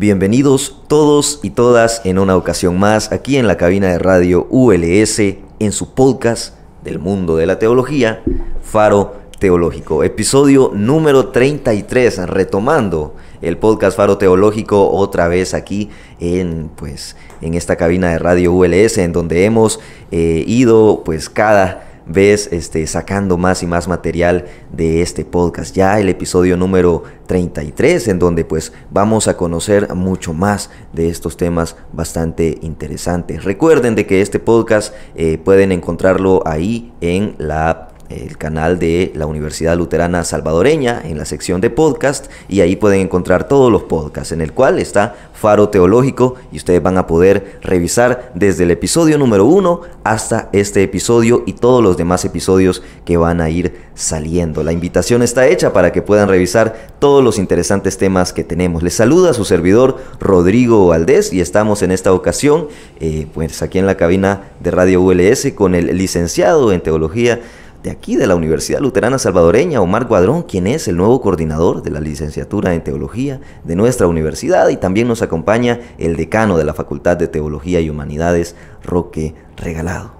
Bienvenidos todos y todas en una ocasión más aquí en la cabina de radio ULS en su podcast del mundo de la teología, Faro Teológico, episodio número 33, retomando el podcast Faro Teológico otra vez aquí en esta cabina de radio ULS, en donde hemos ido cada vez sacando más y más material de este podcast. Ya el episodio número 33, en donde vamos a conocer mucho más de estos temas bastante interesantes. Recuerden de que este podcast pueden encontrarlo ahí en el canal de la Universidad Luterana Salvadoreña, en la sección de podcast, y ahí pueden encontrar todos los podcasts, en el cual está Faro Teológico, y ustedes van a poder revisar desde el episodio número 1 hasta este episodio y todos los demás episodios que van a ir saliendo. La invitación está hecha para que puedan revisar todos los interesantes temas que tenemos. Les saluda su servidor Rodrigo Valdés, y estamos en esta ocasión aquí en la cabina de radio ULS con el licenciado en teología de aquí de la Universidad Luterana Salvadoreña, Omar Guadrón, quien es el nuevo coordinador de la licenciatura en teología de nuestra universidad, y también nos acompaña el decano de la Facultad de Teología y Humanidades, Roque Regalado.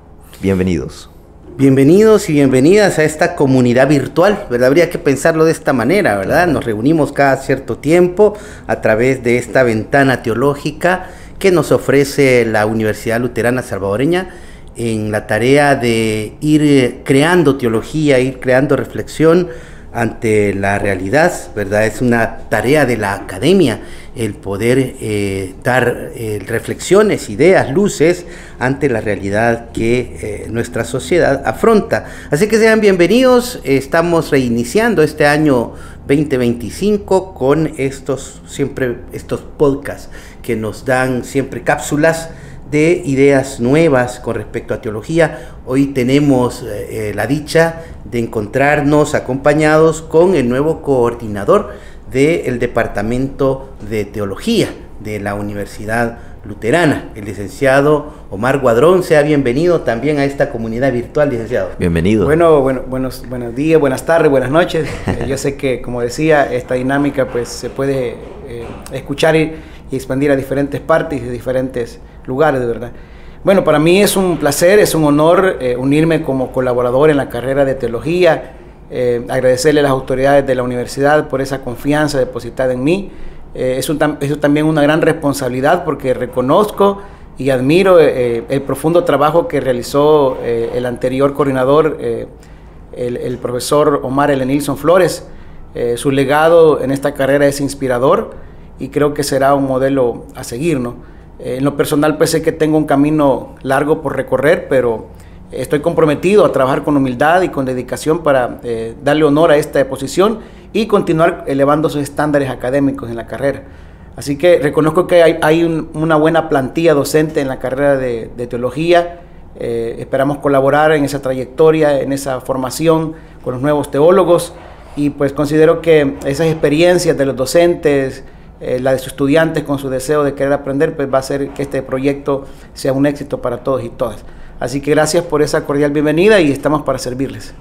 Bienvenidos. Bienvenidos y bienvenidas a esta comunidad virtual, ¿verdad? Habría que pensarlo de esta manera, ¿verdad? Nos reunimos cada cierto tiempo a través de esta ventana teológica que nos ofrece la Universidad Luterana Salvadoreña, en la tarea de ir creando teología, ir creando reflexión ante la realidad, ¿verdad? Es una tarea de la academia el poder dar reflexiones, ideas, luces ante la realidad que nuestra sociedad afronta. Así que sean bienvenidos. Estamos reiniciando este año 2025 con estos podcasts que nos dan siempre cápsulas de ideas nuevas con respecto a teología. Hoy tenemos la dicha de encontrarnos acompañados con el nuevo coordinador del Departamento de Teología de la Universidad Luterana, el licenciado Omar Guadrón. Sea bienvenido también a esta comunidad virtual, licenciado. Bienvenido. Buenos días, buenas tardes, buenas noches. Yo sé que, como decía, esta dinámica se puede escuchar y expandir a diferentes partes y diferentes lugares, de verdad. Bueno, para mí es un placer, es un honor unirme como colaborador en la carrera de teología, agradecerle a las autoridades de la universidad por esa confianza depositada en mí. Es también una gran responsabilidad, porque reconozco y admiro el profundo trabajo que realizó el anterior coordinador, el profesor Omar Elenilson Flores. Su legado en esta carrera es inspirador y creo que será un modelo a seguir, ¿no? En lo personal, sé que tengo un camino largo por recorrer, pero estoy comprometido a trabajar con humildad y con dedicación para darle honor a esta posición y continuar elevando sus estándares académicos en la carrera. Así que reconozco que hay una buena plantilla docente en la carrera de teología. Esperamos colaborar en esa trayectoria, en esa formación con los nuevos teólogos, y considero que esas experiencias de los docentes, la de sus estudiantes con su deseo de querer aprender, va a hacer que este proyecto sea un éxito para todos y todas. Así que gracias por esa cordial bienvenida y estamos para servirles.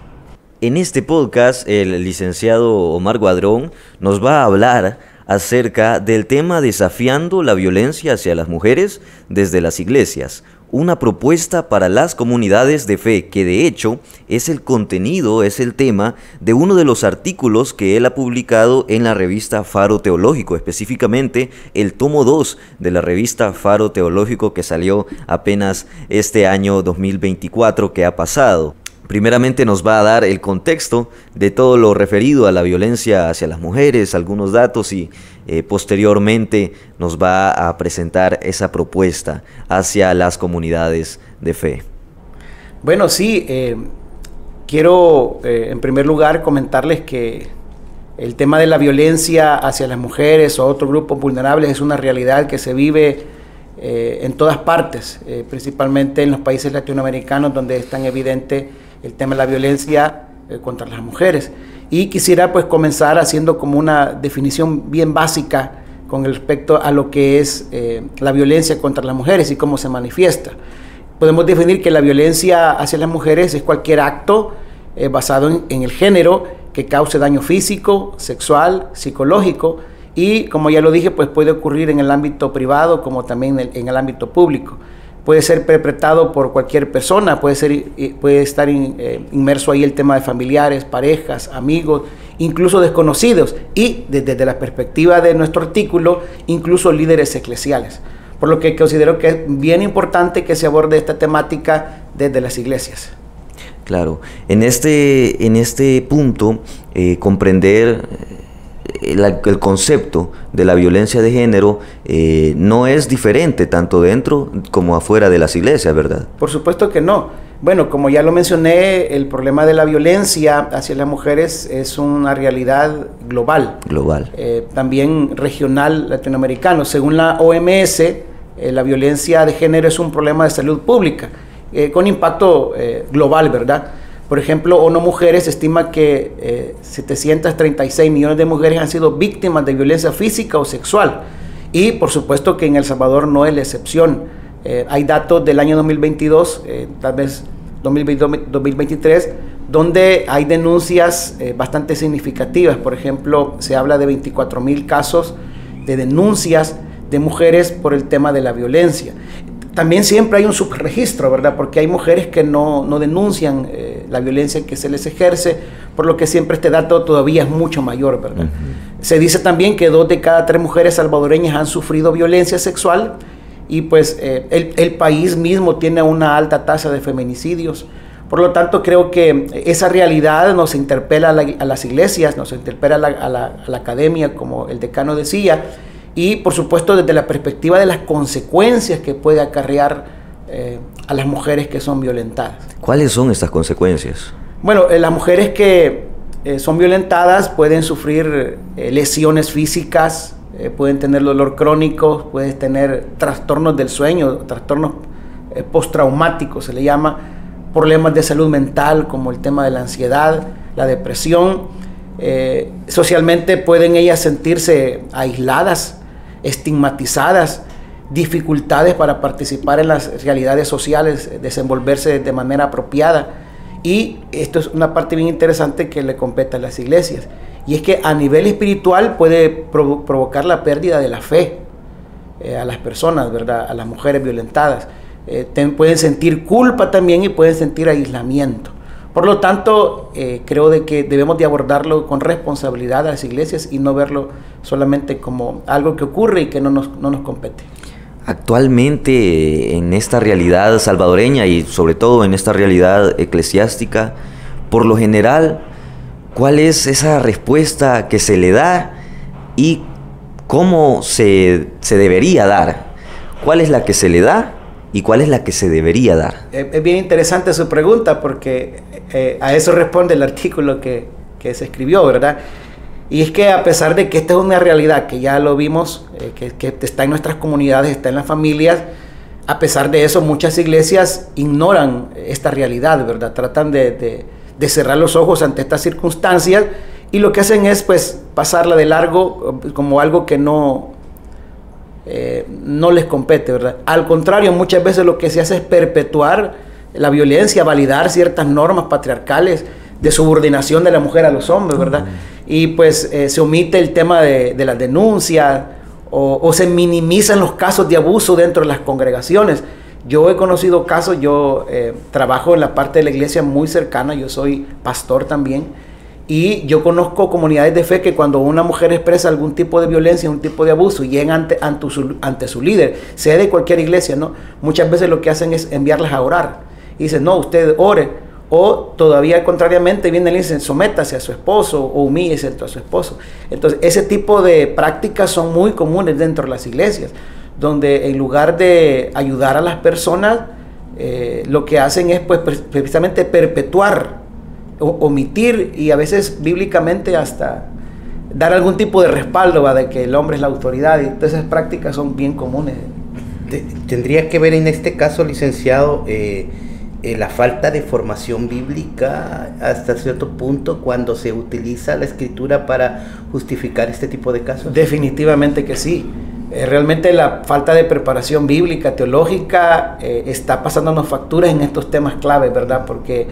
En este podcast, el licenciado Omar Guadrón nos va a hablar acerca del tema desafiando la violencia hacia las mujeres desde las iglesias, una propuesta para las comunidades de fe, que de hecho es el contenido, es el tema de uno de los artículos que él ha publicado en la revista Faro Teológico, específicamente el tomo 2 de la revista Faro Teológico, que salió apenas este año 2024 que ha pasado. Primeramente nos va a dar el contexto de todo lo referido a la violencia hacia las mujeres, algunos datos, y posteriormente nos va a presentar esa propuesta hacia las comunidades de fe. Bueno, sí, quiero en primer lugar comentarles que el tema de la violencia hacia las mujeres o otros grupos vulnerables es una realidad que se vive en todas partes, principalmente en los países latinoamericanos, donde es tan evidente el tema de la violencia contra las mujeres. Y quisiera comenzar haciendo como una definición bien básica con respecto a lo que es la violencia contra las mujeres y cómo se manifiesta. Podemos definir que la violencia hacia las mujeres es cualquier acto basado en el género que cause daño físico, sexual, psicológico y como ya lo dije, pues puede ocurrir en el ámbito privado como también en el ámbito público. Puede ser perpetrado por cualquier persona, puede estar inmerso ahí el tema de familiares, parejas, amigos, incluso desconocidos, y desde la perspectiva de nuestro artículo, incluso líderes eclesiales. Por lo que considero que es bien importante que se aborde esta temática desde las iglesias. Claro, en este punto, comprender el concepto de la violencia de género no es diferente tanto dentro como afuera de las iglesias, ¿verdad? Por supuesto que no. Bueno, como ya lo mencioné, el problema de la violencia hacia las mujeres es una realidad global. También regional latinoamericano. Según la OMS, la violencia de género es un problema de salud pública con impacto global, ¿verdad? Por ejemplo, ONU Mujeres estima que 736 millones de mujeres han sido víctimas de violencia física o sexual. Y por supuesto que en El Salvador no es la excepción. Hay datos del año 2022, tal vez 2023, donde hay denuncias bastante significativas. Por ejemplo, se habla de 24,000 casos de denuncias de mujeres por el tema de la violencia. También siempre hay un subregistro, ¿verdad? Porque hay mujeres que no denuncian la violencia que se les ejerce, por lo que siempre este dato todavía es mucho mayor, ¿verdad? Uh-huh. Se dice también que 2 de cada 3 mujeres salvadoreñas han sufrido violencia sexual y pues el país mismo tiene una alta tasa de feminicidios. Por lo tanto, creo que esa realidad nos interpela a las iglesias, nos interpela a la academia, como el decano decía, y por supuesto desde la perspectiva de las consecuencias que puede acarrear a las mujeres que son violentadas. ¿Cuáles son estas consecuencias? Bueno, las mujeres que son violentadas pueden sufrir lesiones físicas, pueden tener dolor crónico, pueden tener trastornos del sueño, trastornos postraumáticos se le llama, problemas de salud mental como el tema de la ansiedad, la depresión. Socialmente pueden ellas sentirse aisladas, estigmatizadas, dificultades para participar en las realidades sociales, desenvolverse de manera apropiada. Y esto es una parte bien interesante que le compete a las iglesias, y es que a nivel espiritual puede provocar la pérdida de la fe a las personas, ¿verdad? A las mujeres violentadas. Pueden sentir culpa también y pueden sentir aislamiento. Por lo tanto, creo de que debemos de abordarlo con responsabilidad a las iglesias y no verlo solamente como algo que ocurre y que no nos compete. Actualmente, en esta realidad salvadoreña y sobre todo en esta realidad eclesiástica, por lo general, ¿cuál es esa respuesta que se le da y cómo se debería dar? ¿Cuál es la que se le da y cuál es la que se debería dar? Es bien interesante su pregunta porque a eso responde el artículo que se escribió, ¿verdad? Y es que a pesar de que esta es una realidad que ya lo vimos, que está en nuestras comunidades, está en las familias, a pesar de eso muchas iglesias ignoran esta realidad, ¿verdad? Tratan de cerrar los ojos ante estas circunstancias y lo que hacen es pues pasarla de largo como algo que no les compete, ¿verdad? Al contrario, muchas veces lo que se hace es perpetuar la violencia, validar ciertas normas patriarcales de subordinación de la mujer a los hombres, ¿verdad? Y pues se omite el tema de las denuncias o se minimizan los casos de abuso dentro de las congregaciones. Yo he conocido casos, yo trabajo en la parte de la iglesia muy cercana, yo soy pastor también, y yo conozco comunidades de fe que cuando una mujer expresa algún tipo de violencia, un tipo de abuso, y llegan ante su líder, sea de cualquier iglesia, ¿no? Muchas veces lo que hacen es enviarlas a orar. Y dicen, no, usted ore. O todavía contrariamente vienen y dicen, sométase a su esposo o humíllese a su esposo. Entonces, ese tipo de prácticas son muy comunes dentro de las iglesias, donde en lugar de ayudar a las personas, lo que hacen es pues precisamente perpetuar, omitir y a veces bíblicamente hasta dar algún tipo de respaldo, ¿va? De que el hombre es la autoridad, y todas esas prácticas son bien comunes. Tendría que ver en este caso, licenciado, la falta de formación bíblica hasta cierto punto cuando se utiliza la escritura para justificar este tipo de casos. Definitivamente que sí. Realmente la falta de preparación bíblica, teológica, está pasándonos facturas en estos temas claves, ¿verdad? Porque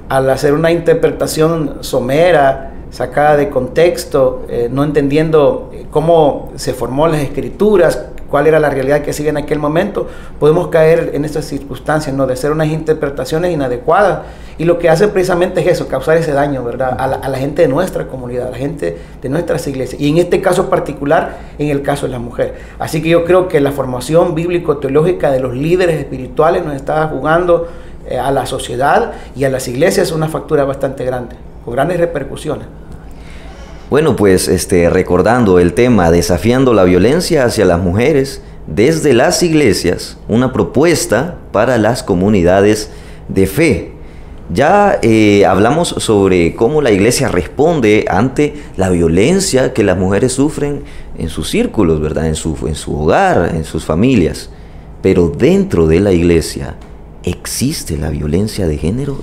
al hacer una interpretación somera, sacada de contexto, no entendiendo cómo se formó las escrituras, cuál era la realidad que sigue en aquel momento, podemos caer en estas circunstancias, ¿no? De hacer unas interpretaciones inadecuadas. Y lo que hace precisamente es eso, causar ese daño, ¿verdad? A la gente de nuestra comunidad, a la gente de nuestras iglesias. Y en este caso particular, en el caso de la mujer. Así que yo creo que la formación bíblico-teológica de los líderes espirituales nos está jugando a la sociedad y a las iglesias una factura bastante grande, con grandes repercusiones. Bueno, pues recordando el tema desafiando la violencia hacia las mujeres desde las iglesias, una propuesta para las comunidades de fe. Ya hablamos sobre cómo la iglesia responde ante la violencia que las mujeres sufren en sus círculos, ¿verdad? En su hogar, en sus familias. Pero dentro de la iglesia, ¿existe la violencia de género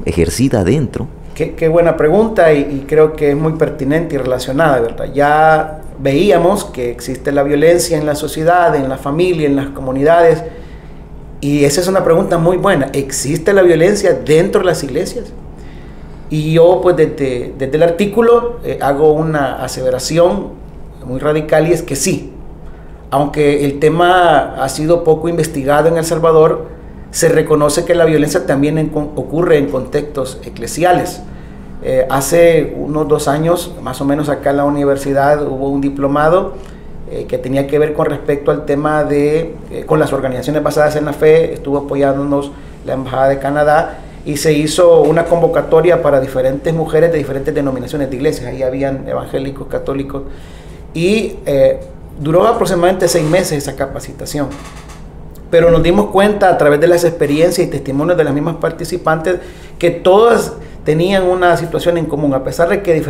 ejercida dentro? Qué buena pregunta y creo que es muy pertinente y relacionada, ¿verdad? Ya veíamos que existe la violencia en la sociedad, en la familia, en las comunidades, y esa es una pregunta muy buena. ¿Existe la violencia dentro de las iglesias? Y yo, pues desde el artículo hago una aseveración muy radical, y es que sí. Aunque el tema ha sido poco investigado en El Salvador, se reconoce que la violencia también ocurre en contextos eclesiales. Hace unos 2 años, más o menos, acá en la universidad hubo un diplomado que tenía que ver con respecto al tema con las organizaciones basadas en la fe. Estuvo apoyándonos la Embajada de Canadá y se hizo una convocatoria para diferentes mujeres de diferentes denominaciones de iglesias. Ahí habían evangélicos, católicos, y duró aproximadamente 6 meses esa capacitación. Pero nos dimos cuenta a través de las experiencias y testimonios de las mismas participantes que todas tenían una situación en común, a pesar de que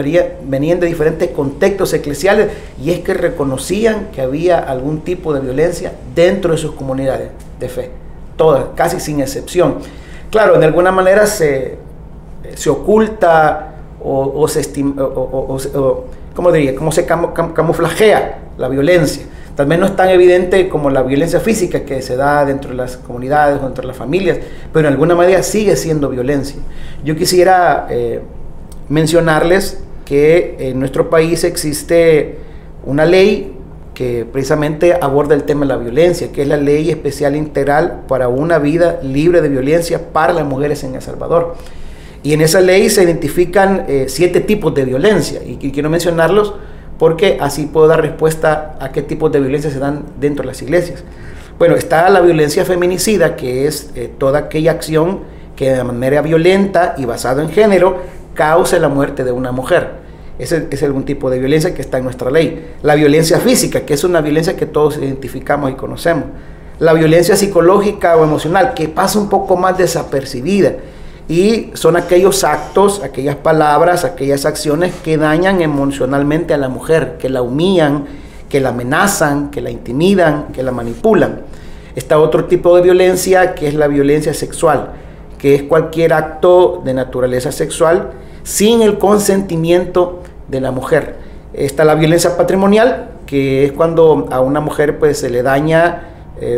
venían de diferentes contextos eclesiales, y es que reconocían que había algún tipo de violencia dentro de sus comunidades de fe, todas, casi sin excepción. Claro, de alguna manera se oculta o ¿cómo diría? ¿Cómo se camuflajea la violencia? Tal vez no es tan evidente como la violencia física que se da dentro de las comunidades o dentro de las familias, pero en alguna manera sigue siendo violencia. Yo quisiera mencionarles que en nuestro país existe una ley que precisamente aborda el tema de la violencia, que es la Ley Especial Integral para una vida libre de violencia para las mujeres en El Salvador. Y en esa ley se identifican 7 tipos de violencia, y quiero mencionarlos porque así puedo dar respuesta a qué tipos de violencia se dan dentro de las iglesias. Bueno, está la violencia feminicida, que es toda aquella acción que de manera violenta y basada en género cause la muerte de una mujer. Ese es algún tipo de violencia que está en nuestra ley. La violencia física, que es una violencia que todos identificamos y conocemos. La violencia psicológica o emocional, que pasa un poco más desapercibida, y son aquellos actos, aquellas palabras, aquellas acciones que dañan emocionalmente a la mujer, que la humillan, que la amenazan, que la intimidan, que la manipulan. Está otro tipo de violencia, que es la violencia sexual, que es cualquier acto de naturaleza sexual sin el consentimiento de la mujer. Está la violencia patrimonial, que es cuando a una mujer pues se le daña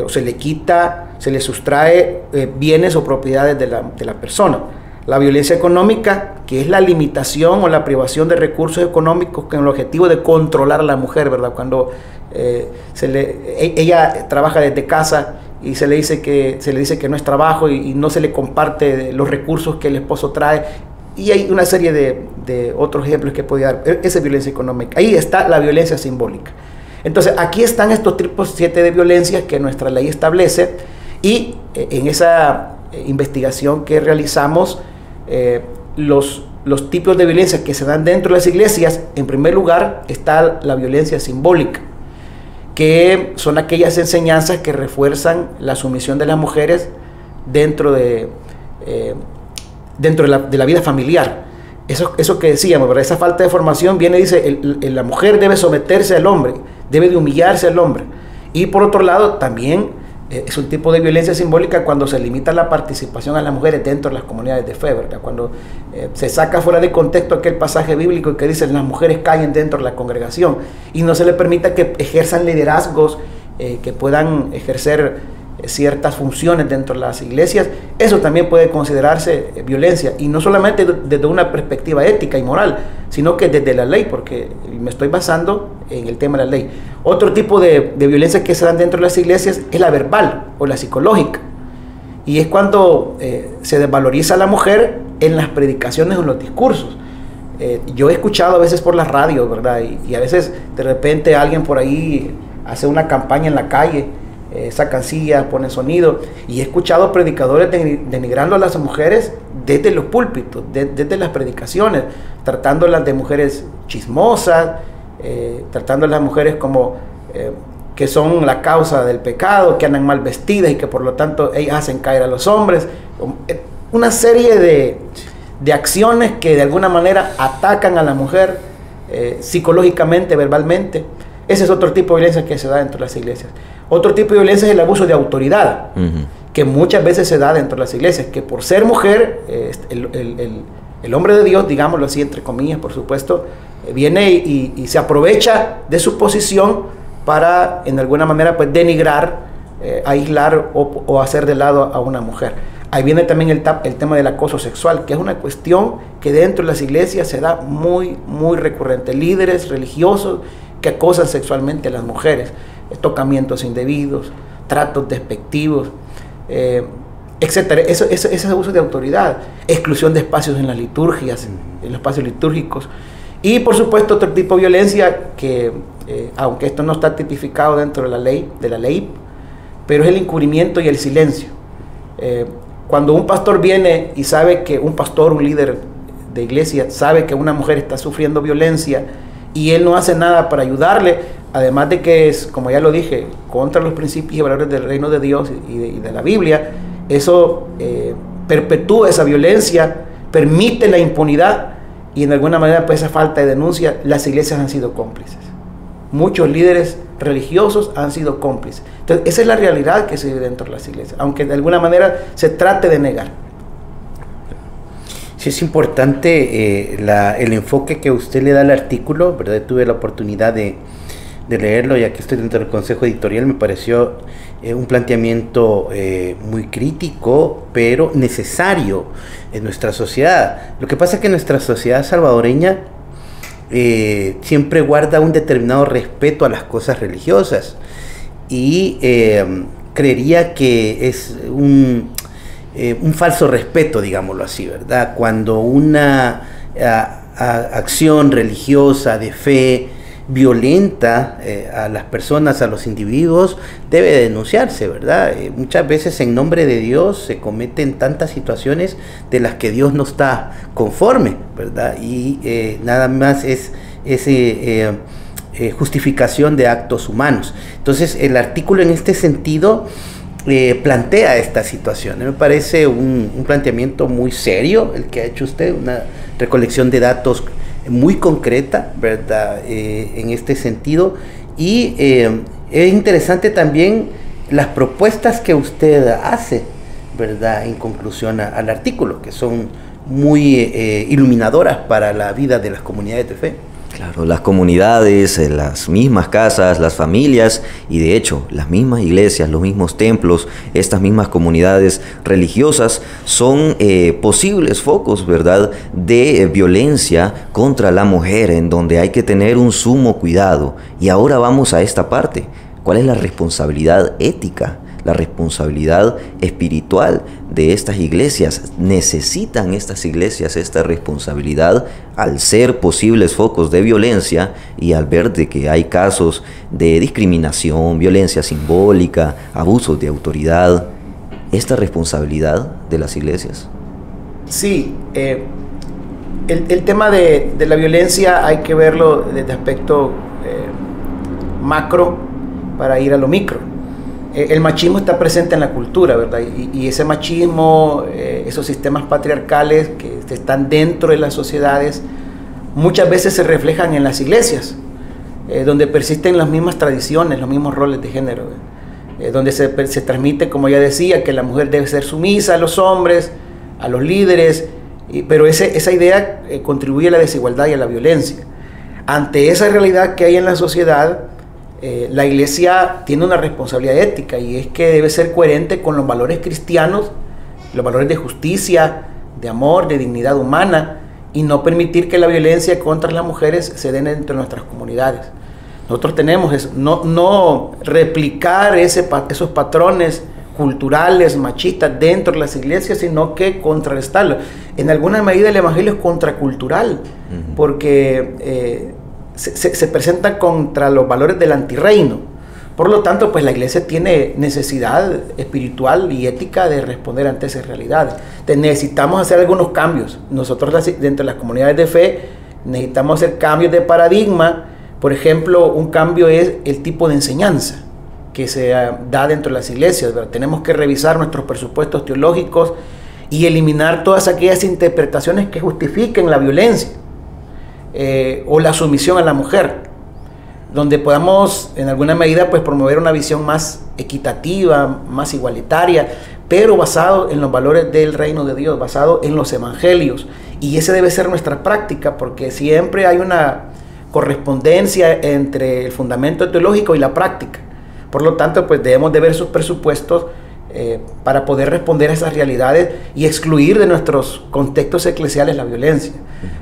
o se le quita, se le sustrae bienes o propiedades de la persona. La violencia económica, que es la limitación o la privación de recursos económicos con el objetivo de controlar a la mujer, ¿verdad? Cuando ella trabaja desde casa y se le dice que no es trabajo y no se le comparte los recursos que el esposo trae. Y hay una serie de otros ejemplos que podría dar. Esa es violencia económica. Ahí está la violencia simbólica. Entonces, aquí están estos tipos 7 de violencia que nuestra ley establece, y en esa investigación que realizamos, los tipos de violencia que se dan dentro de las iglesias, en primer lugar está la violencia simbólica, que son aquellas enseñanzas que refuerzan la sumisión de las mujeres dentro de la vida familiar. Eso que decíamos, ¿verdad? Esa falta de formación viene y dice, la mujer debe someterse al hombre, debe de humillarse al hombre. Y por otro lado, también es un tipo de violencia simbólica cuando se limita la participación a las mujeres dentro de las comunidades de fe, ¿verdad? Cuando se saca fuera de contexto aquel pasaje bíblico que dice las mujeres callen dentro de la congregación y no se les permita que ejerzan liderazgos, que puedan ejercer ciertas funciones dentro de las iglesias, eso también puede considerarse violencia, y no solamente desde una perspectiva ética y moral, sino que desde la ley, porque me estoy basando en el tema de la ley. Otro tipo de violencia que se dan dentro de las iglesias es la verbal o la psicológica, y es cuando se desvaloriza a la mujer en las predicaciones o en los discursos. Yo he escuchado a veces por las radios, ¿verdad? Y a veces de repente alguien por ahí hace una campaña en la calle, sacan sillas, ponen sonido, y he escuchado predicadores denigrando a las mujeres desde los púlpitos, desde las predicaciones, tratándolas de mujeres chismosas, tratando a las mujeres como que son la causa del pecado, que andan mal vestidas y que por lo tanto ellas hacen caer a los hombres. Una serie de acciones que de alguna manera atacan a la mujer psicológicamente, verbalmente. Ese es otro tipo de violencia que se da dentro de las iglesias. Otro tipo de violencia es el abuso de autoridad, que muchas veces se da dentro de las iglesias, que por ser mujer, el hombre de Dios, digámoslo así, entre comillas, por supuesto, viene y se aprovecha de su posición para, en alguna manera, pues denigrar, aislar o hacer de lado a una mujer. Ahí viene también el tema del acoso sexual, que es una cuestión que dentro de las iglesias se da muy, muy recurrente. Líderes religiosos que acosan sexualmente a las mujeres, tocamientos indebidos, tratos despectivos, etcétera. Eso es abuso de autoridad, exclusión de espacios en las liturgias, en los espacios litúrgicos. Y por supuesto otro tipo de violencia que, aunque esto no está tipificado dentro de la ley, pero es el encubrimiento y el silencio. Cuando un pastor viene y sabe que un pastor, un líder de iglesia, sabe que una mujer está sufriendo violencia y él no hace nada para ayudarle, además de que es, como ya lo dije, contra los principios y valores del reino de Dios y de la Biblia, eso perpetúa esa violencia, permite la impunidad, y en alguna manera, pues, esa falta de denuncia, las iglesias han sido cómplices. Muchos líderes religiosos han sido cómplices. Entonces, esa es la realidad que se vive dentro de las iglesias, aunque de alguna manera se trate de negar. Sí, es importante el enfoque que usted le da al artículo, ¿verdad? Tuve la oportunidad de leerlo, ya que estoy dentro del consejo editorial. Me pareció un planteamiento muy crítico, pero necesario en nuestra sociedad. Lo que pasa es que nuestra sociedad salvadoreña siempre guarda un determinado respeto a las cosas religiosas, y creería que es un falso respeto, digámoslo así, ¿verdad? Cuando una acción religiosa de fe violenta a las personas, a los individuos, debe denunciarse, ¿verdad? Muchas veces en nombre de Dios se cometen tantas situaciones de las que Dios no está conforme, ¿verdad? Y nada más es justificación de actos humanos. Entonces el artículo en este sentido plantea esta situación. Me parece un planteamiento muy serio el que ha hecho usted, una recolección de datos muy concreta, ¿verdad? En este sentido, y es interesante también las propuestas que usted hace, ¿verdad? En conclusión al artículo, que son muy iluminadoras para la vida de las comunidades de fe. Claro, las comunidades, las mismas casas, las familias y de hecho las mismas iglesias, los mismos templos, estas mismas comunidades religiosas son posibles focos, ¿verdad?, de violencia contra la mujer, en donde hay que tener un sumo cuidado. Y ahora vamos a esta parte. ¿Cuál es la responsabilidad ética, la responsabilidad espiritual de estas iglesias? ¿Necesitan estas iglesias esta responsabilidad al ser posibles focos de violencia y al ver de que hay casos de discriminación, violencia simbólica, abusos de autoridad? ¿Esta responsabilidad de las iglesias? Sí, el tema de la violencia hay que verlo desde aspecto macro para ir a lo micro. El machismo está presente en la cultura, ¿verdad? Y ese machismo, esos sistemas patriarcales que están dentro de las sociedades, muchas veces se reflejan en las iglesias, donde persisten las mismas tradiciones, los mismos roles de género, donde se transmite, como ya decía, que la mujer debe ser sumisa a los hombres, a los líderes, pero esa idea contribuye a la desigualdad y a la violencia. Ante esa realidad que hay en la sociedad, la Iglesia tiene una responsabilidad ética, y es que debe ser coherente con los valores cristianos, los valores de justicia, de amor, de dignidad humana, y no permitir que la violencia contra las mujeres se den dentro de nuestras comunidades. Nosotros tenemos eso, no replicar esos patrones culturales, machistas dentro de las iglesias, sino que contrarrestarlo. En alguna medida el evangelio es contracultural, porque se presenta contra los valores del antirreino. Por lo tanto, pues la iglesia tiene necesidad espiritual y ética de responder ante esas realidades. Entonces, necesitamos hacer algunos cambios. Nosotros dentro de las comunidades de fe necesitamos hacer cambios de paradigma. Por ejemplo, un cambio es el tipo de enseñanza que se da dentro de las iglesias, ¿verdad? Tenemos que revisar nuestros presupuestos teológicos y eliminar todas aquellas interpretaciones que justifiquen la violencia o la sumisión a la mujer, donde podamos en alguna medida pues promover una visión más equitativa, más igualitaria, pero basado en los valores del reino de Dios, basado en los evangelios. Y esa debe ser nuestra práctica, porque siempre hay una correspondencia entre el fundamento teológico y la práctica. Por lo tanto, pues debemos de ver sus presupuestos para poder responder a esas realidades y excluir de nuestros contextos eclesiales la violencia.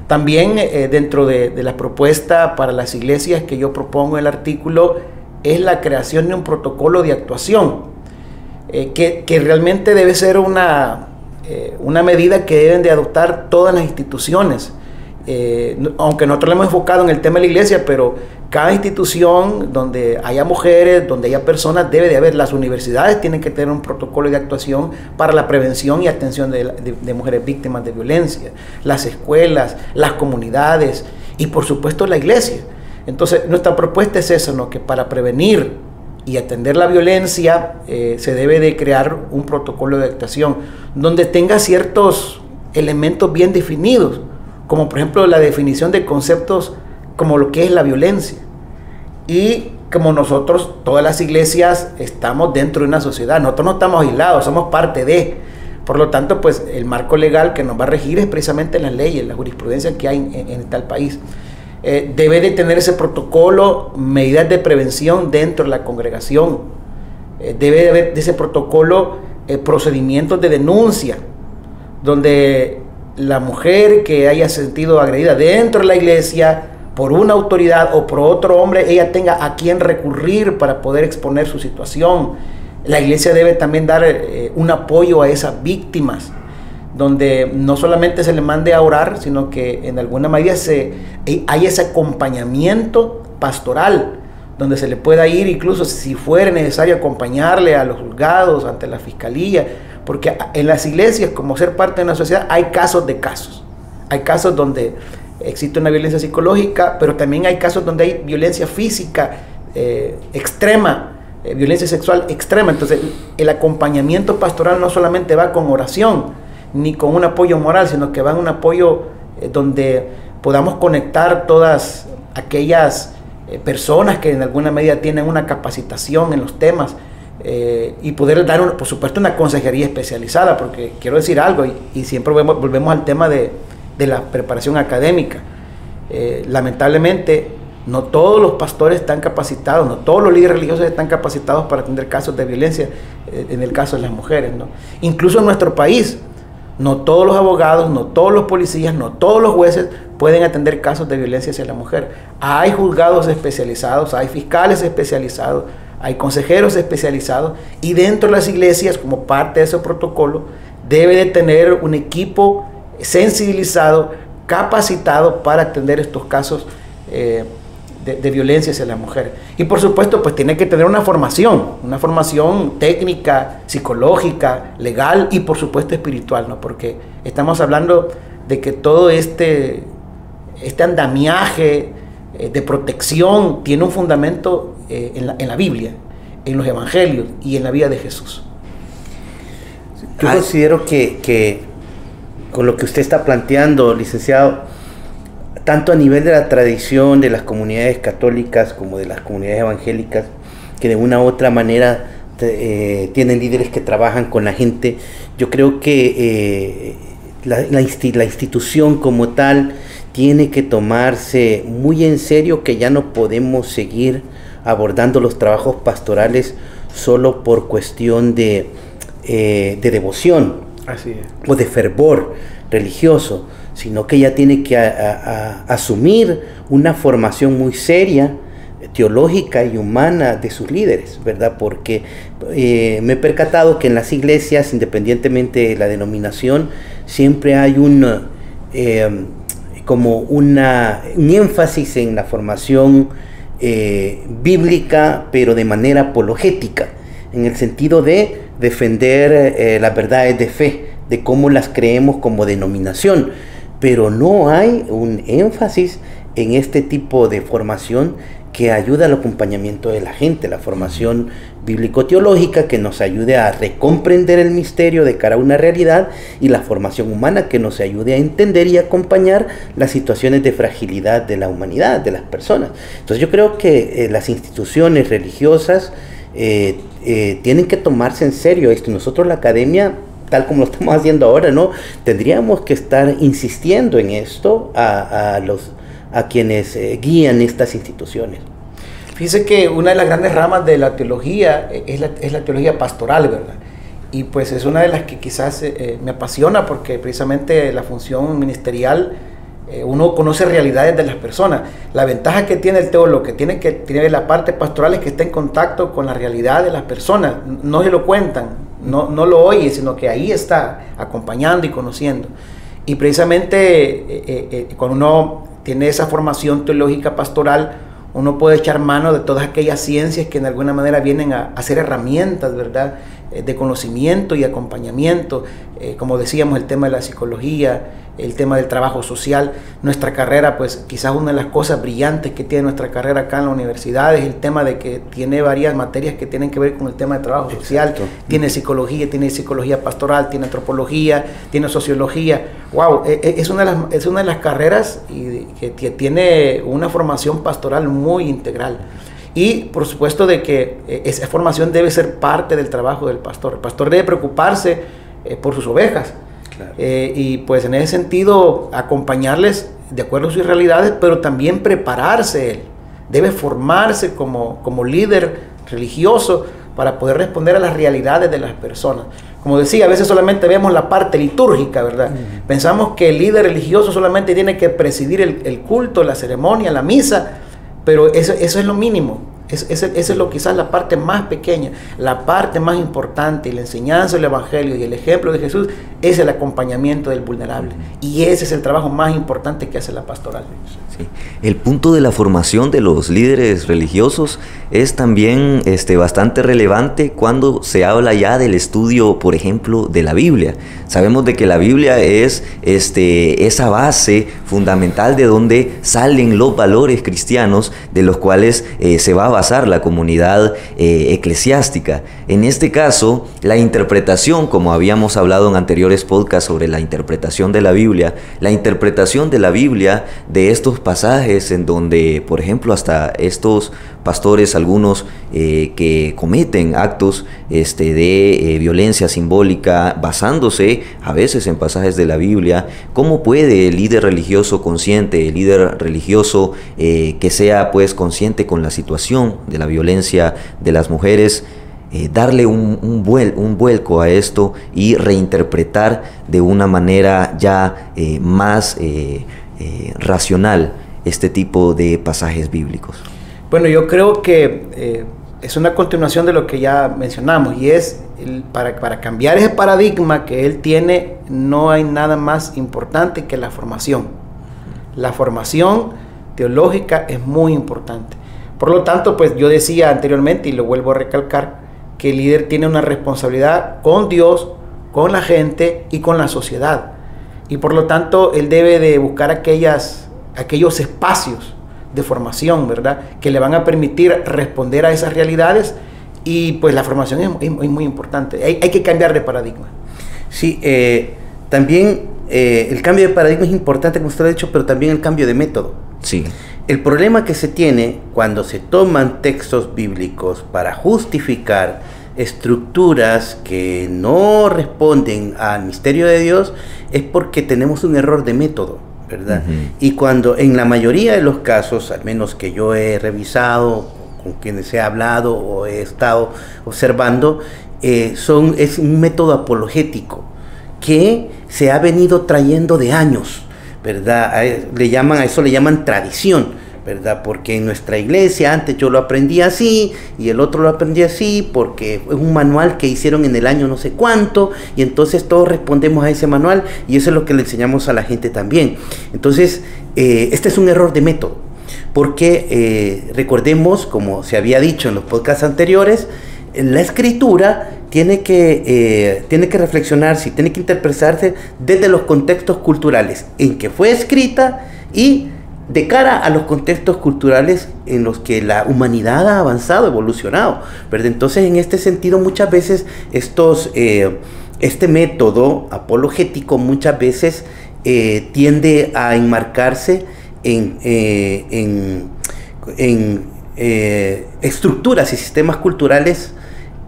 También dentro de la propuesta para las iglesias que yo propongo en el artículo es la creación de un protocolo de actuación que realmente debe ser una medida que deben de adoptar todas las instituciones. Aunque nosotros lo hemos enfocado en el tema de la iglesia, pero cada institución donde haya mujeres, donde haya personas, debe de haber. Las universidades tienen que tener un protocolo de actuación para la prevención y atención de mujeres víctimas de violencia, las escuelas, las comunidades y por supuesto la iglesia. Entonces nuestra propuesta es eso, ¿no? Que para prevenir y atender la violencia se debe de crear un protocolo de actuación donde tenga ciertos elementos bien definidos, como por ejemplo la definición de conceptos como lo que es la violencia. Y como nosotros, todas las iglesias, estamos dentro de una sociedad, nosotros no estamos aislados, somos parte de. Por lo tanto, pues el marco legal que nos va a regir es precisamente las leyes, la jurisprudencia que hay en tal país. Debe de tener ese protocolo, medidas de prevención dentro de la congregación. Debe de haber de ese protocolo procedimientos de denuncia, donde la mujer que haya sentido agredida dentro de la iglesia por una autoridad o por otro hombre, ella tenga a quien recurrir para poder exponer su situación. La iglesia debe también dar un apoyo a esas víctimas, donde no solamente se le mande a orar, sino que en alguna medida hay ese acompañamiento pastoral, donde se le pueda ir, incluso si fuera necesario, acompañarle a los juzgados, ante la fiscalía, porque en las iglesias, como ser parte de una sociedad, hay casos de casos. Hay casos donde existe una violencia psicológica, pero también hay casos donde hay violencia física extrema, violencia sexual extrema. Entonces, el acompañamiento pastoral no solamente va con oración, ni con un apoyo moral, sino que va en un apoyo donde podamos conectar todas aquellas personas que en alguna medida tienen una capacitación en los temas, y poder dar, por supuesto, una consejería especializada, porque quiero decir algo, y siempre volvemos al tema de la preparación académica. Lamentablemente, no todos los pastores están capacitados, no todos los líderes religiosos están capacitados para atender casos de violencia, en el caso de las mujeres, ¿no? Incluso en nuestro país, no todos los abogados, no todos los policías, no todos los jueces pueden atender casos de violencia hacia la mujer. Hay juzgados especializados, hay fiscales especializados, hay consejeros especializados, y dentro de las iglesias, como parte de ese protocolo, debe de tener un equipo sensibilizado, capacitado para atender estos casos de violencia hacia la mujer. Y por supuesto, pues tiene que tener una formación técnica, psicológica, legal y por supuesto espiritual, ¿no? Porque estamos hablando de que todo este andamiaje de protección tiene un fundamento en la Biblia, en los evangelios y en la vida de Jesús. Yo considero que con lo que usted está planteando, licenciado, tanto a nivel de la tradición de las comunidades católicas como de las comunidades evangélicas, que de una u otra manera tienen líderes que trabajan con la gente, yo creo que la institución como tal tiene que tomarse muy en serio, que ya no podemos seguir abordando los trabajos pastorales solo por cuestión de devoción. Así es. O de fervor religioso, sino que ella tiene que asumir una formación muy seria, teológica y humana de sus líderes, ¿verdad? Porque me he percatado que en las iglesias, independientemente de la denominación, siempre hay un énfasis en la formación bíblica, pero de manera apologética, en el sentido de defender las verdades de fe, de cómo las creemos como denominación, pero no hay un énfasis en este tipo de formación que ayuda al acompañamiento de la gente, la formación bíblico-teológica que nos ayude a recomprender el misterio de cara a una realidad, y la formación humana que nos ayude a entender y acompañar las situaciones de fragilidad de la humanidad, de las personas. Entonces yo creo que las instituciones religiosas tienen que tomarse en serio esto. Nosotros, la academia, tal como lo estamos haciendo ahora, ¿no?, tendríamos que estar insistiendo en esto a quienes guían estas instituciones. Fíjese que una de las grandes ramas de la teología es la teología pastoral, ¿verdad? Y pues es una de las que quizás me apasiona, porque precisamente la función ministerial, uno conoce realidades de las personas. La ventaja que tiene el teólogo, que tiene la parte pastoral, es que está en contacto con la realidad de las personas. No se lo cuentan, no lo oye, sino que ahí está acompañando y conociendo. Y precisamente cuando uno tiene esa formación teológica pastoral, uno puede echar mano de todas aquellas ciencias que de alguna manera vienen a ser herramientas, ¿verdad?, de conocimiento y acompañamiento. Como decíamos, el tema de la psicología, el tema del trabajo social. Nuestra carrera, pues quizás una de las cosas brillantes que tiene nuestra carrera acá en la universidad es el tema de que tiene varias materias que tienen que ver con el tema de trabajo social. Exacto. Tiene psicología pastoral, tiene antropología, tiene sociología. Wow, es una de las carreras que tiene una formación pastoral muy integral. Y por supuesto de que esa formación debe ser parte del trabajo del pastor. El pastor debe preocuparse por sus ovejas. Claro. Y pues en ese sentido acompañarles de acuerdo a sus realidades, pero también prepararse él. Debe formarse como líder religioso para poder responder a las realidades de las personas. Como decía, a veces solamente vemos la parte litúrgica, ¿verdad? Pensamos que el líder religioso solamente tiene que presidir el culto, la ceremonia, la misa, pero eso es lo mínimo. Esa es quizás la parte más pequeña. La parte más importante, y la enseñanza del Evangelio y el ejemplo de Jesús, es el acompañamiento del vulnerable. Y ese es el trabajo más importante que hace la pastoral. Sí. El punto de la formación de los líderes religiosos es también bastante relevante cuando se habla ya del estudio, por ejemplo, de la Biblia. Sabemos de que la Biblia es esa base fundamental de donde salen los valores cristianos de los cuales se va a basar la comunidad eclesiástica. En este caso, la interpretación, como habíamos hablado en anteriores podcasts sobre la interpretación de la Biblia de estos pasajes en donde, por ejemplo, hasta estos pastores, algunos que cometen actos de violencia simbólica basándose a veces en pasajes de la Biblia, ¿cómo puede el líder religioso consciente, el líder religioso que sea pues consciente con la situación de la violencia de las mujeres, darle un vuelco a esto y reinterpretar de una manera ya más racional este tipo de pasajes bíblicos? Bueno, yo creo que es una continuación de lo que ya mencionamos, y es para cambiar ese paradigma que él tiene, no hay nada más importante que la formación. La formación teológica es muy importante. Por lo tanto, pues yo decía anteriormente, y lo vuelvo a recalcar, que el líder tiene una responsabilidad con Dios, con la gente y con la sociedad. Y por lo tanto, él debe de buscar aquellos espacios de formación, ¿verdad?, que le van a permitir responder a esas realidades, y pues la formación es muy importante. Hay que cambiar de paradigma. Sí, también el cambio de paradigma es importante, como usted ha dicho, pero también el cambio de método. Sí. El problema que se tiene cuando se toman textos bíblicos para justificar estructuras que no responden al misterio de Dios es porque tenemos un error de método, ¿verdad? Y cuando en la mayoría de los casos, al menos que yo he revisado con quienes he hablado o he estado observando, es un método apologético que se ha venido trayendo de años, ¿verdad? A eso le llaman tradición, ¿verdad? Porque en nuestra iglesia antes yo lo aprendí así y el otro lo aprendí así porque es un manual que hicieron en el año no sé cuánto, y entonces todos respondemos a ese manual, y eso es lo que le enseñamos a la gente también. Entonces este es un error de método, porque recordemos, como se había dicho en los podcasts anteriores, la escritura tiene que reflexionarse y tiene que interpretarse desde los contextos culturales en que fue escrita y de cara a los contextos culturales en los que la humanidad ha avanzado, evolucionado, ¿verdad? Entonces, en este sentido, muchas veces este método apologético muchas veces tiende a enmarcarse en estructuras y sistemas culturales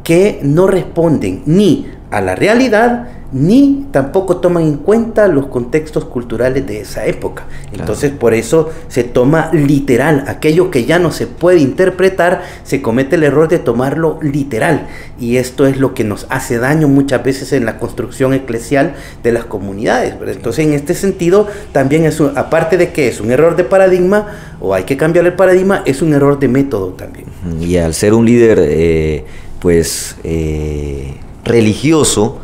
que no responden ni a la realidad, ni tampoco toman en cuenta los contextos culturales de esa época. Claro. Entonces, por eso se toma literal aquello que ya no se puede interpretar, se comete el error de tomarlo literal, y esto es lo que nos hace daño muchas veces en la construcción eclesial de las comunidades, ¿verdad? Entonces, en este sentido, también aparte de que es un error de paradigma, o hay que cambiar el paradigma, es un error de método también. Y al ser un líder religioso,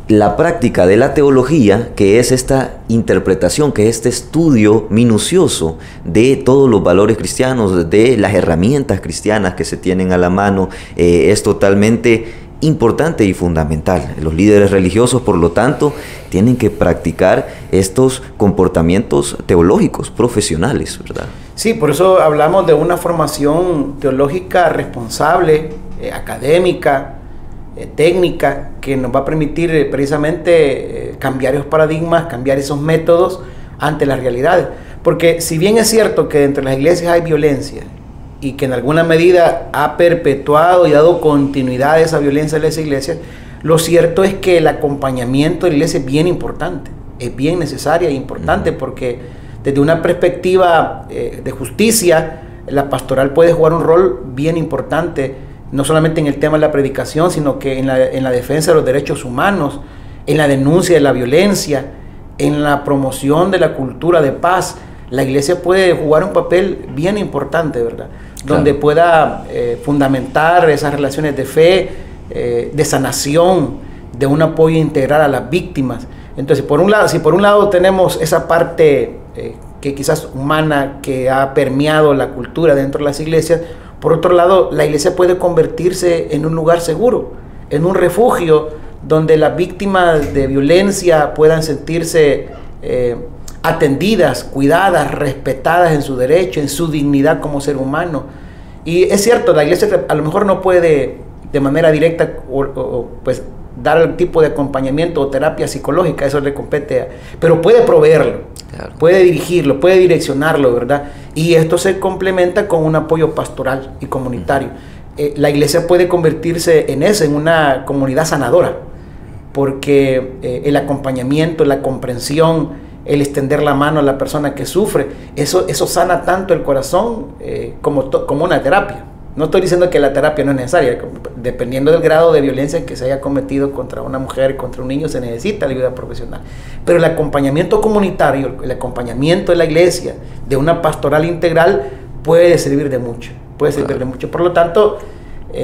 la práctica de la teología, que es esta interpretación, que es este estudio minucioso de todos los valores cristianos, de las herramientas cristianas que se tienen a la mano, es totalmente importante y fundamental. Los líderes religiosos, por lo tanto, tienen que practicar estos comportamientos teológicos profesionales, ¿verdad? Sí, por eso hablamos de una formación teológica responsable, académica, técnica, que nos va a permitir precisamente cambiar esos paradigmas, cambiar esos métodos ante las realidades. Porque si bien es cierto que dentro de las iglesias hay violencia y que en alguna medida ha perpetuado y dado continuidad a esa violencia en las iglesias, lo cierto es que el acompañamiento de la iglesia es bien importante, es bien necesaria e importante, porque desde una perspectiva de justicia, la pastoral puede jugar un rol bien importante, no solamente en el tema de la predicación, sino que en la defensa de los derechos humanos, en la denuncia de la violencia, en la promoción de la cultura de paz. La iglesia puede jugar un papel bien importante, ¿verdad? Claro. Donde pueda fundamentar esas relaciones de fe, de sanación, de un apoyo integral a las víctimas. Entonces, si por un lado tenemos esa parte que quizás humana, que ha permeado la cultura dentro de las iglesias, por otro lado, la iglesia puede convertirse en un lugar seguro, en un refugio donde las víctimas de violencia puedan sentirse atendidas, cuidadas, respetadas en su derecho, en su dignidad como ser humano. Y es cierto, la iglesia a lo mejor no puede de manera directa pues dar el tipo de acompañamiento o terapia psicológica, eso le compete, pero puede proveerlo. Claro. Puede dirigirlo, puede direccionarlo, ¿verdad? Y esto se complementa con un apoyo pastoral y comunitario. La iglesia puede convertirse en una comunidad sanadora, porque el acompañamiento, la comprensión, el extender la mano a la persona que sufre, eso sana tanto el corazón como una terapia. No estoy diciendo que la terapia no es necesaria, dependiendo del grado de violencia que se haya cometido contra una mujer, contra un niño, se necesita la ayuda profesional. Pero el acompañamiento comunitario, el acompañamiento de la iglesia, de una pastoral integral, puede servir de mucho, Por lo tanto,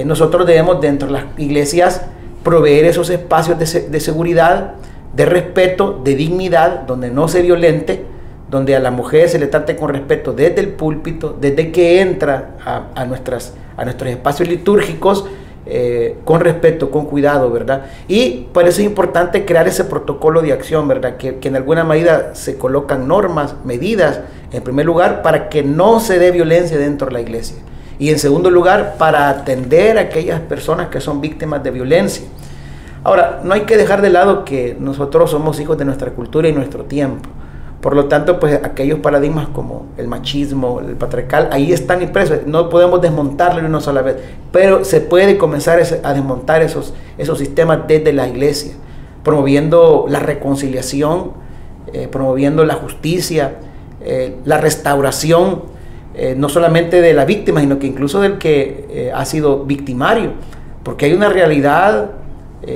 nosotros debemos dentro de las iglesias proveer esos espacios de seguridad, de respeto, de dignidad, donde no se violente, donde a la mujer se le trate con respeto desde el púlpito, desde que entra a nuestros espacios litúrgicos, con respeto, con cuidado, ¿verdad? Y por eso es importante crear ese protocolo de acción, ¿verdad? Que en alguna medida se colocan normas, medidas, en primer lugar, para que no se dé violencia dentro de la iglesia. Y en segundo lugar, para atender a aquellas personas que son víctimas de violencia. Ahora, no hay que dejar de lado que nosotros somos hijos de nuestra cultura y nuestro tiempo. Por lo tanto, pues aquellos paradigmas como el machismo, el patriarcal, ahí están impresos. No podemos desmontarlo de una sola vez, pero se puede comenzar a desmontar esos sistemas desde la iglesia, promoviendo la reconciliación, promoviendo la justicia, la restauración, no solamente de la víctima, sino que incluso del que ha sido victimario, porque hay una realidad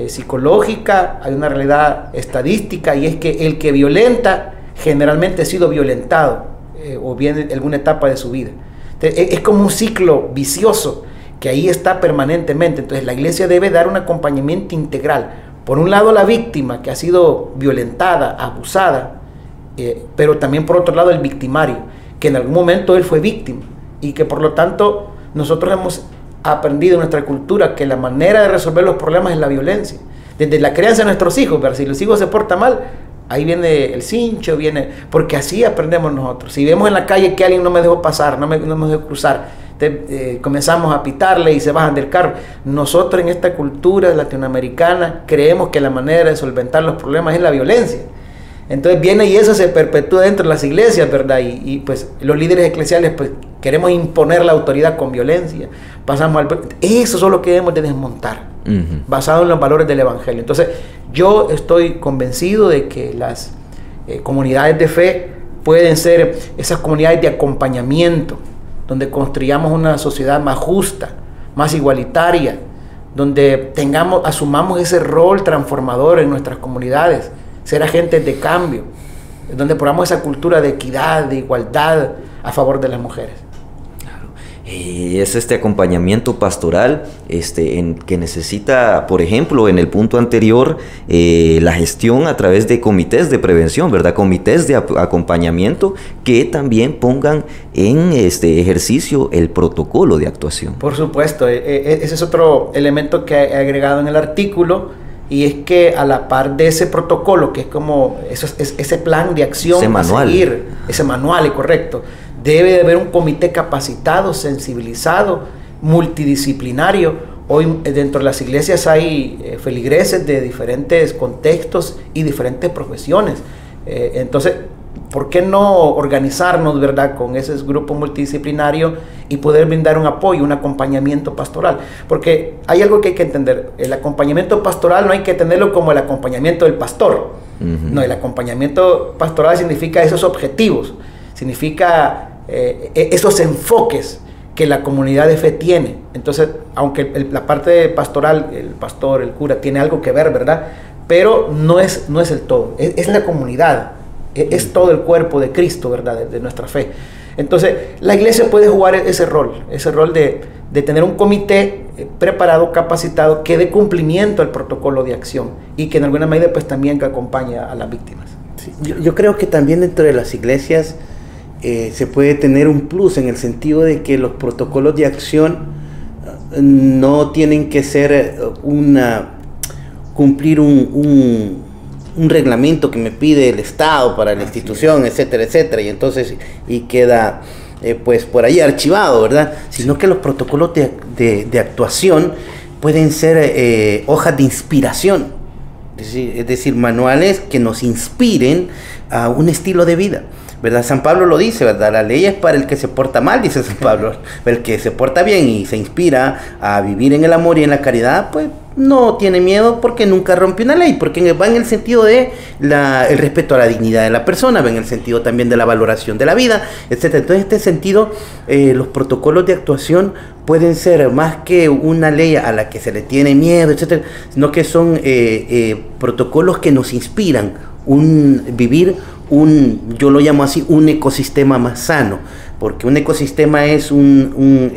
psicológica, hay una realidad estadística, y es que el que violenta generalmente ha sido violentado o bien en alguna etapa de su vida. Entonces, es como un ciclo vicioso que ahí está permanentemente. Entonces la iglesia debe dar un acompañamiento integral. Por un lado, la víctima que ha sido violentada, abusada, pero también por otro lado el victimario, que en algún momento él fue víctima, y que por lo tanto nosotros hemos aprendido en nuestra cultura que la manera de resolver los problemas es la violencia. Desde la crianza de nuestros hijos, ¿verdad? Si los hijos se portan mal, ahí viene el cincho, porque así aprendemos nosotros. Si vemos en la calle que alguien no me dejó pasar, no me dejó cruzar, comenzamos a pitarle y se bajan del carro. Nosotros en esta cultura latinoamericana creemos que la manera de solventar los problemas es la violencia. Entonces viene y eso se perpetúa dentro de las iglesias, ¿verdad? Y pues los líderes eclesiales pues queremos imponer la autoridad con violencia. Eso es lo que debemos de desmontar, basado en los valores del evangelio. Entonces yo estoy convencido de que las comunidades de fe pueden ser esas comunidades de acompañamiento, donde construyamos una sociedad más justa, más igualitaria, donde asumamos ese rol transformador en nuestras comunidades, ser agentes de cambio, donde probamos esa cultura de equidad, de igualdad a favor de las mujeres. Es este acompañamiento pastoral que necesita, por ejemplo, en el punto anterior, la gestión a través de comités de prevención, ¿verdad? Comités de acompañamiento que también pongan en este ejercicio el protocolo de actuación. Por supuesto, ese es otro elemento que he agregado en el artículo, y es que a la par de ese protocolo, que es como ese plan de acción, ese manual, a seguir, ese manual, es correcto, debe de haber un comité capacitado, sensibilizado, multidisciplinario. Hoy dentro de las iglesias hay feligreses de diferentes contextos y diferentes profesiones. Entonces, ¿por qué no organizarnos, verdad, con ese grupo multidisciplinario y poder brindar un apoyo, un acompañamiento pastoral? Porque hay algo que hay que entender. El acompañamiento pastoral no hay que tenerlo como el acompañamiento del pastor. No, el acompañamiento pastoral significa esos objetivos, significa esos enfoques que la comunidad de fe tiene. Entonces, aunque la parte pastoral, el pastor, el cura, tiene algo que ver, ¿verdad? Pero no es el todo, es la comunidad, es todo el cuerpo de Cristo, ¿verdad? De nuestra fe. Entonces, la iglesia puede jugar ese rol de tener un comité preparado, capacitado, que dé cumplimiento al protocolo de acción y que en alguna medida pues también que acompañe a las víctimas. Sí, yo creo que también dentro de las iglesias se puede tener un plus en el sentido de que los protocolos de acción no tienen que ser cumplir un reglamento que me pide el Estado para la institución, etcétera, etcétera, y entonces queda pues por ahí archivado, ¿verdad? Sino que los protocolos de actuación pueden ser hojas de inspiración, es decir, manuales que nos inspiren a un estilo de vida, ¿verdad? San Pablo lo dice, ¿verdad? La ley es para el que se porta mal, dice San Pablo. El que se porta bien y se inspira a vivir en el amor y en la caridad, pues no tiene miedo porque nunca rompe una ley, porque va en el sentido de el respeto a la dignidad de la persona, va en el sentido también de la valoración de la vida, etc. Entonces, en este sentido, los protocolos de actuación pueden ser más que una ley a la que se le tiene miedo, etc., sino que son protocolos que nos inspiran vivir yo lo llamo así, un ecosistema más sano, porque un ecosistema es un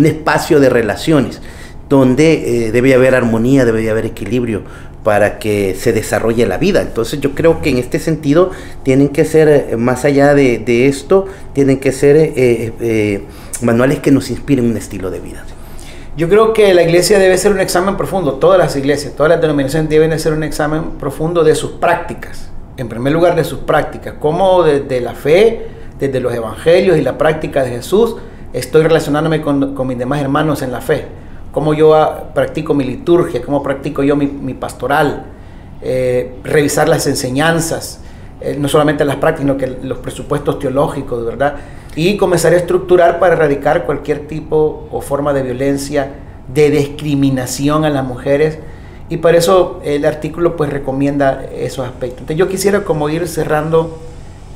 espacio de relaciones donde debe haber armonía, debe haber equilibrio para que se desarrolle la vida. Entonces yo creo que en este sentido tienen que ser, más allá de esto, tienen que ser manuales que nos inspiren un estilo de vida. Yo creo que la iglesia debe ser un examen profundo, todas las iglesias, todas las denominaciones deben hacer un examen profundo de sus prácticas. En primer lugar, de sus prácticas, cómo desde la fe, desde los evangelios y la práctica de Jesús, estoy relacionándome con mis demás hermanos en la fe, cómo yo practico mi liturgia, cómo practico yo mi pastoral, revisar las enseñanzas, no solamente las prácticas, sino que los presupuestos teológicos, ¿verdad? Y comenzar a estructurar para erradicar cualquier tipo o forma de violencia, de discriminación a las mujeres. Y para eso el artículo pues recomienda esos aspectos. Entonces yo quisiera como ir cerrando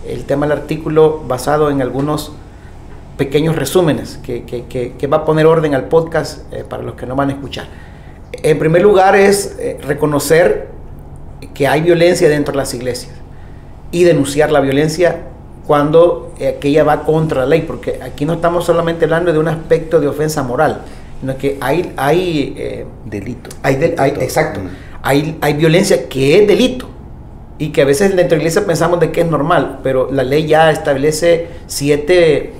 el tema del artículo basado en algunos pequeños resúmenes que va a poner orden al podcast para los que no van a escuchar. En primer lugar es reconocer que hay violencia dentro de las iglesias y denunciar la violencia cuando aquella va contra la ley, porque aquí no estamos solamente hablando de un aspecto de ofensa moral, sino que hay delito. Exacto. Hay violencia que es delito y que a veces dentro de la iglesia pensamos de que es normal, pero la ley ya establece 7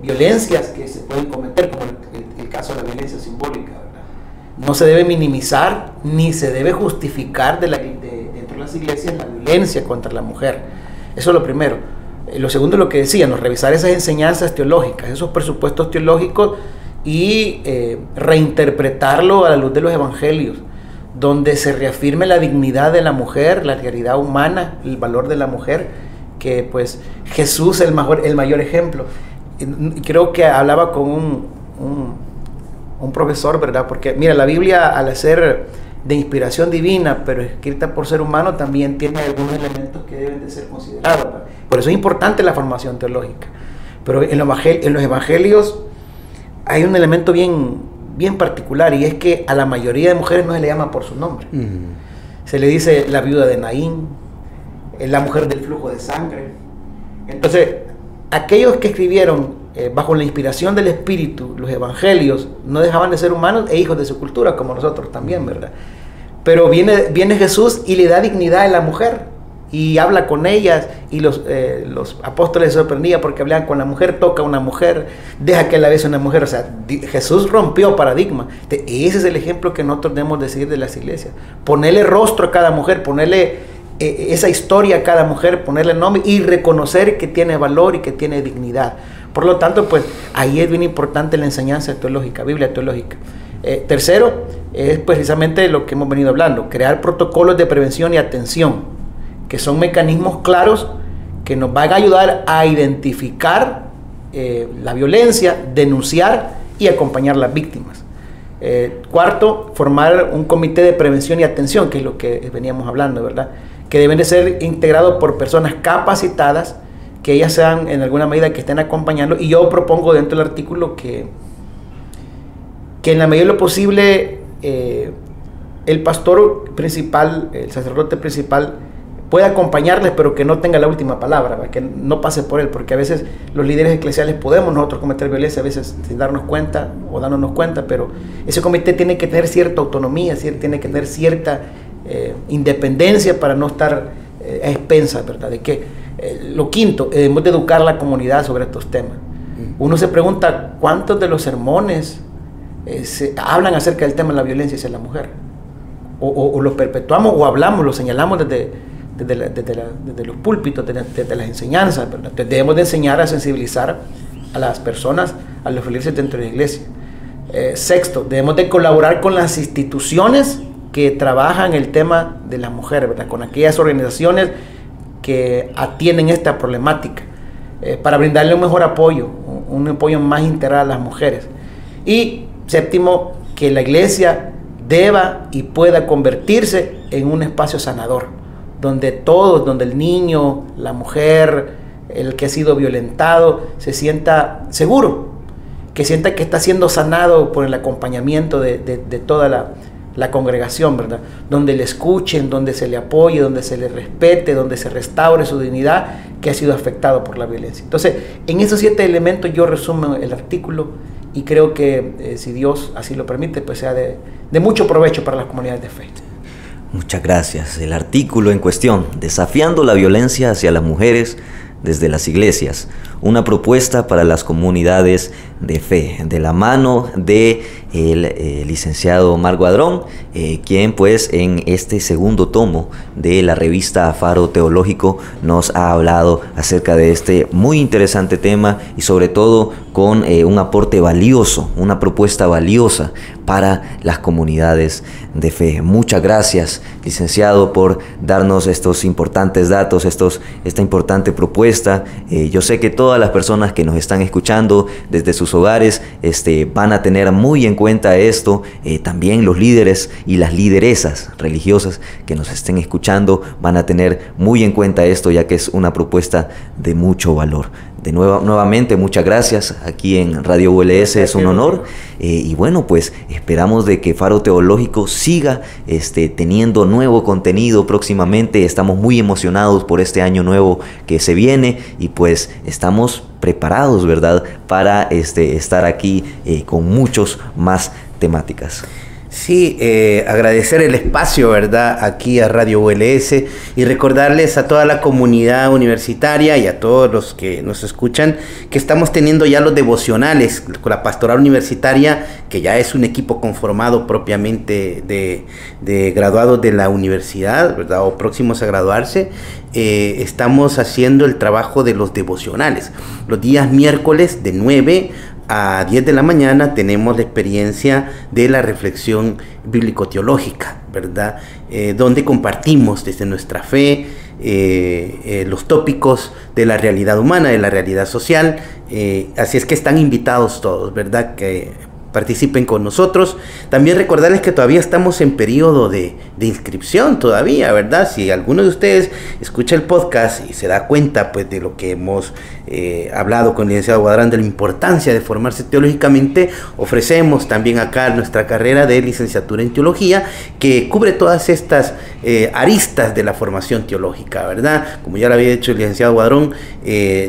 violencias que se pueden cometer, como el caso de la violencia simbólica, ¿verdad? No se debe minimizar ni se debe justificar dentro de las iglesias la violencia contra la mujer. Eso es lo primero. Lo segundo es lo que decíamos, revisar esas enseñanzas teológicas, esos presupuestos teológicos y reinterpretarlo a la luz de los evangelios, donde se reafirme la dignidad de la mujer, la realidad humana, el valor de la mujer, que pues Jesús es el mayor ejemplo. Creo que hablaba con un profesor, ¿verdad? Porque mira, la Biblia, al ser de inspiración divina, pero escrita por ser humano, también tiene algunos elementos que deben de ser considerados, ¿verdad? Por eso es importante la formación teológica. Pero en los evangelios hay un elemento bien particular, y es que a la mayoría de mujeres no se le llama por su nombre. Se le dice la viuda de Naín, la mujer del flujo de sangre. Entonces, aquellos que escribieron bajo la inspiración del Espíritu los evangelios no dejaban de ser humanos e hijos de su cultura, como nosotros también, ¿verdad? Pero viene Jesús y le da dignidad a la mujer y habla con ellas, y los apóstoles se sorprendían porque hablaban con la mujer, toca a una mujer, deja que la bese una mujer. O sea, Jesús rompió paradigma. Ese es el ejemplo que nosotros debemos de seguir de las iglesias. Ponerle rostro a cada mujer, ponerle esa historia a cada mujer, ponerle nombre y reconocer que tiene valor y que tiene dignidad. Por lo tanto, pues ahí es bien importante la enseñanza teológica, Biblia teológica. Tercero, es precisamente lo que hemos venido hablando, crear protocolos de prevención y atención, que son mecanismos claros que nos van a ayudar a identificar la violencia, denunciar y acompañar a las víctimas. Cuarto, formar un comité de prevención y atención, que es lo que veníamos hablando, ¿verdad? Que deben de ser integrados por personas capacitadas, que ellas sean en alguna medida que estén acompañando. Y yo propongo dentro del artículo que en la medida de lo posible el pastor principal, el sacerdote principal, pueda acompañarles, pero que no tenga la última palabra, ¿verdad? Que no pase por él, porque a veces los líderes eclesiales podemos nosotros cometer violencia, a veces sin darnos cuenta o dándonos cuenta, pero ese comité tiene que tener cierta autonomía, tiene que tener cierta independencia para no estar a expensas, ¿verdad? De que lo quinto, debemos de educar a la comunidad sobre estos temas. Uno se pregunta cuántos de los sermones se hablan acerca del tema de la violencia hacia la mujer, o lo perpetuamos o hablamos, lo señalamos desde los púlpitos, desde las enseñanzas, ¿verdad? Entonces debemos de enseñar a sensibilizar a las personas a los felices dentro de la iglesia. Sexto, debemos de colaborar con las instituciones que trabajan el tema de la mujer, ¿verdad? Con aquellas organizaciones que atienden esta problemática, para brindarle un mejor apoyo, un apoyo más integral a las mujeres. Y séptimo, que la iglesia deba y pueda convertirse en un espacio sanador, donde todos, donde el niño, la mujer, el que ha sido violentado, se sienta seguro, que sienta que está siendo sanado por el acompañamiento de toda la congregación, ¿verdad? Donde le escuchen, donde se le apoye, donde se le respete, donde se restaure su dignidad que ha sido afectado por la violencia. Entonces, en esos 7 elementos yo resumo el artículo, y creo que si Dios así lo permite, pues sea de mucho provecho para las comunidades de fe. Muchas gracias. El artículo en cuestión, Desafiando la violencia hacia las mujeres desde las iglesias, una propuesta para las comunidades de fe, de la mano de el licenciado Omar Guadrón, quien pues en este segundo tomo de la revista Faro Teológico nos ha hablado acerca de este muy interesante tema, y sobre todo con un aporte valioso, una propuesta valiosa para las comunidades de fe. Muchas gracias, licenciado, por darnos estos importantes datos, esta importante propuesta. Yo sé que todas las personas que nos están escuchando desde sus hogares van a tener muy en cuenta esto. También los líderes y las lideresas religiosas que nos estén escuchando van a tener muy en cuenta esto, ya que es una propuesta de mucho valor. nuevamente muchas gracias aquí en Radio ULS, es un honor. Y bueno, pues esperamos de que Faro Teológico siga teniendo nuevo contenido próximamente. Estamos muy emocionados por este año nuevo que se viene y pues estamos preparados, ¿verdad?, para estar aquí con muchos más temáticas. Sí, agradecer el espacio, ¿verdad?, aquí a Radio ULS y recordarles a toda la comunidad universitaria y a todos los que nos escuchan que estamos teniendo ya los devocionales con la pastoral universitaria, que ya es un equipo conformado propiamente de graduados de la universidad, ¿verdad?, o próximos a graduarse. Estamos haciendo el trabajo de los devocionales. Los días miércoles de 9 a 10 de la mañana tenemos la experiencia de la reflexión bíblico-teológica, ¿verdad? Donde compartimos desde nuestra fe los tópicos de la realidad humana, de la realidad social. Así es que están invitados todos, ¿verdad?, que participen con nosotros. También recordarles que todavía estamos en periodo de inscripción todavía, ¿verdad? Si alguno de ustedes escucha el podcast y se da cuenta pues de lo que hemos hablado con el licenciado Guadrán, de la importancia de formarse teológicamente, ofrecemos también acá nuestra carrera de licenciatura en teología, que cubre todas estas aristas de la formación teológica, ¿verdad? Como ya lo había dicho el licenciado Guadrón,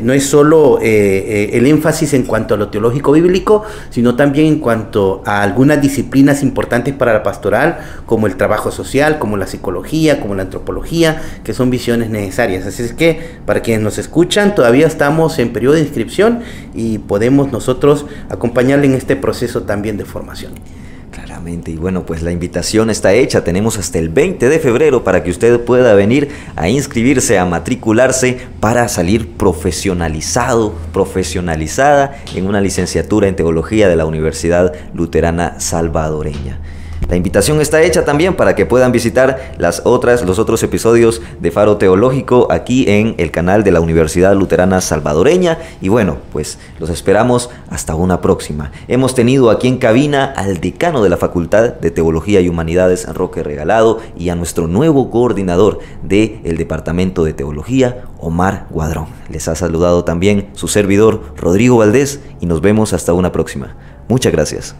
no es solo el énfasis en cuanto a lo teológico bíblico, sino también en cuanto a algunas disciplinas importantes para la pastoral, como el trabajo social, como la psicología, como la antropología, que son visiones necesarias. Así es que, para quienes nos escuchan, todavía estamos en periodo de inscripción y podemos nosotros acompañarle en este proceso también de formación. Claramente, y bueno, pues la invitación está hecha. Tenemos hasta el 20 de febrero para que usted pueda venir a inscribirse, a matricularse para salir profesionalizado, profesionalizada en una licenciatura en teología de la Universidad Luterana Salvadoreña. La invitación está hecha también para que puedan visitar los otros episodios de Faro Teológico aquí en el canal de la Universidad Luterana Salvadoreña. Y bueno, pues los esperamos hasta una próxima. Hemos tenido aquí en cabina al decano de la Facultad de Teología y Humanidades, Roque Regalado, y a nuestro nuevo coordinador del Departamento de Teología, Omar Guadrón. Les ha saludado también su servidor, Rodrigo Valdés, y nos vemos hasta una próxima. Muchas gracias.